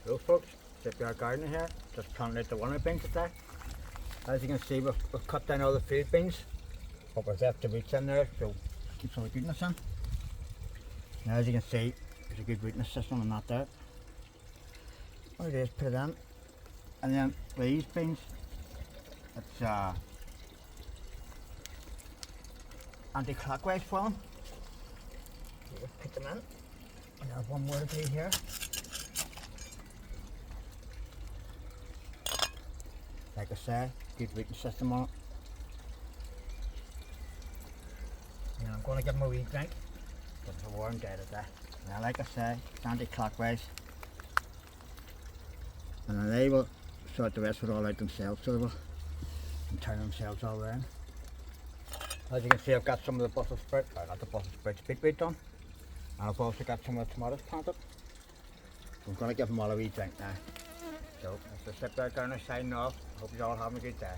Hello folks, Shipyard Gardener here, just planting out the walnut beans today. As you can see, we've cut down all the field beans, but we've left the roots in there, so keep some of the goodness in. Now as you can see, there's a good rootness system on that there. What it is, put it in, and then with these beans, it's anti-clockwise for them. So just put them in, and I have one more to do here. Like I said, good rooting system on it. And I'm going to give them a wee drink, but it's a warm day today. Now like I said, it's anti-clockwise. And then they will sort the rest of it all out themselves, so they will and turn themselves all around. As you can see, I've got some of the Brussels sprout, or not the Brussels sprouts, beetroot done. And I've also got some of the tomatoes planted. I'm going to give them all a wee drink now. So, Mr. Shipyard Gardener signing off. Hope you're all having a good day.